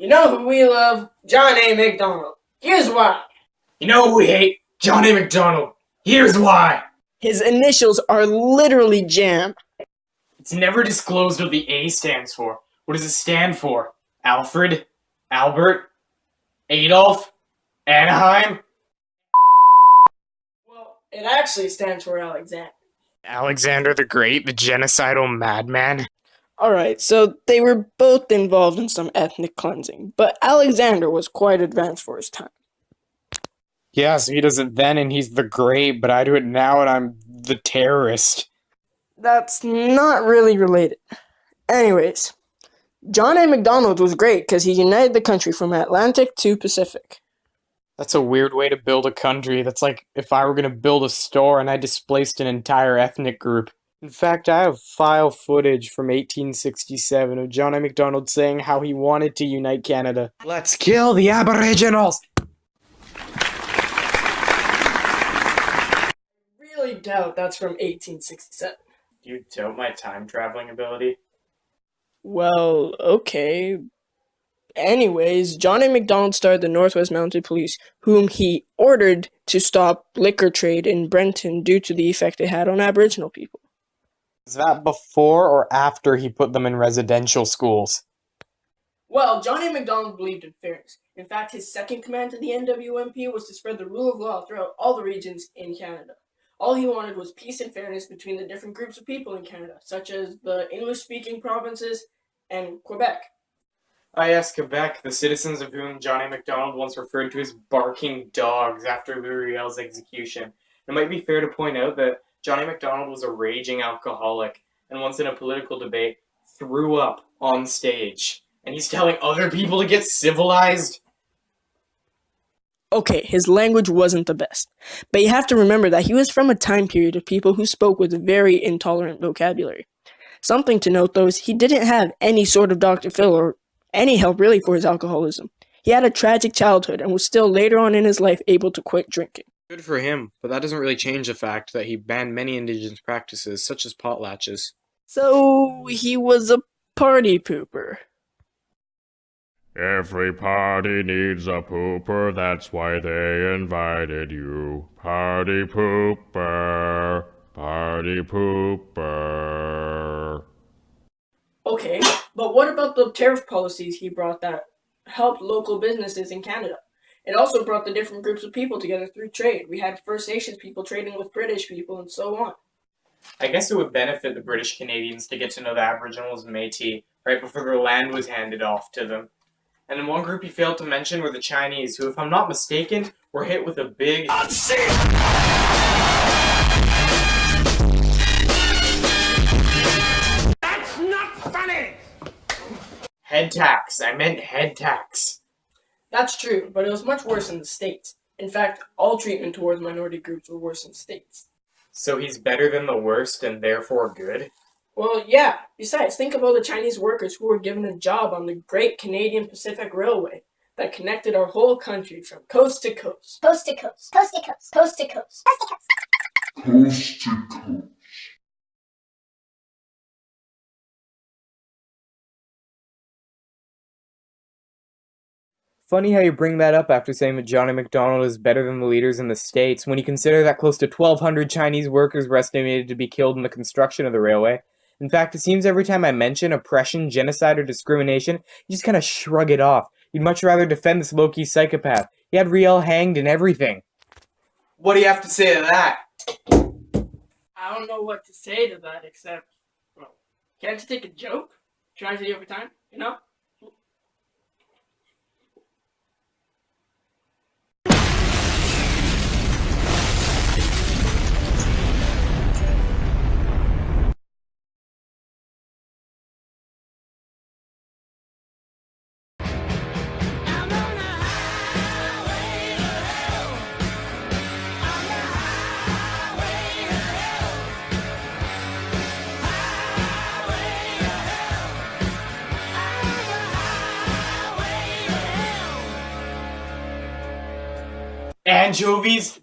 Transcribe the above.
You know who we love? John A. Macdonald. Here's why. You know who we hate? John A. Macdonald. Here's why. His initials are literally Jam. It's never disclosed what the A stands for. What does it stand for? Alfred? Albert? Adolf? Anaheim? Well, it actually stands for Alexander. Alexander the Great, the genocidal madman? Alright, so they were both involved in some ethnic cleansing, but Alexander was quite advanced for his time. Yeah, so he does it then and he's the Great, but I do it now and I'm the terrorist. That's not really related. Anyways, John A. Macdonald was great because he united the country from Atlantic to Pacific. That's a weird way to build a country. That's like if I were going to build a store and I displaced an entire ethnic group. In fact, I have file footage from 1867 of John A. Macdonald saying how he wanted to unite Canada. Let's kill the Aboriginals! I really doubt that's from 1867. Do you doubt my time-traveling ability? Well, okay. Anyways, John A. Macdonald started the Northwest Mounted Police, whom he ordered to stop liquor trade in Brenton due to the effect it had on Aboriginal people. Is that before or after he put them in residential schools? Well, John A. Macdonald believed in fairness. In fact, his second command to the NWMP was to spread the rule of law throughout all the regions in Canada. All he wanted was peace and fairness between the different groups of people in Canada, such as the English-speaking provinces and Quebec. Yes, Quebec, the citizens of whom John A. Macdonald once referred to as barking dogs after Louis Riel's execution. It might be fair to point out that John A. Macdonald was a raging alcoholic, and once in a political debate, threw up on stage. And he's telling other people to get civilized? Okay, his language wasn't the best, but you have to remember that he was from a time period of people who spoke with a very intolerant vocabulary. Something to note, though, is he didn't have any sort of Dr. Phil or any help really for his alcoholism. He had a tragic childhood and was still later on in his life able to quit drinking. Good for him, but that doesn't really change the fact that he banned many indigenous practices, such as potlatches. So, he was a party pooper. Every party needs a pooper, that's why they invited you. Party pooper, party pooper. Okay, but what about the tariff policies he brought that helped local businesses in Canada? It also brought the different groups of people together through trade. We had First Nations people trading with British people and so on. I guess it would benefit the British Canadians to get to know the Aboriginals and Métis right before their land was handed off to them. And in one group he failed to mention were the Chinese, who, if I'm not mistaken, were hit with a big That's not funny! head tax. I meant head tax. That's true, but it was much worse in the States. In fact, all treatment towards minority groups were worse in the States. So he's better than the worst and therefore good? Well, yeah. Besides, think of all the Chinese workers who were given a job on the Great Canadian Pacific Railway that connected our whole country from coast to coast. Coast to coast, coast to coast, coast to coast, coast to coast. Coast to coast. Funny how you bring that up after saying that John A. Macdonald is better than the leaders in the States, when you consider that close to 1,200 Chinese workers were estimated to be killed in the construction of the railway. In fact, it seems every time I mention oppression, genocide, or discrimination, you just kind of shrug it off. You'd much rather defend this low-key psychopath. He had Riel hanged and everything. What do you have to say to that? I don't know what to say to that except, well, can't you take a joke? Tragedy over time, you know? Anchovies?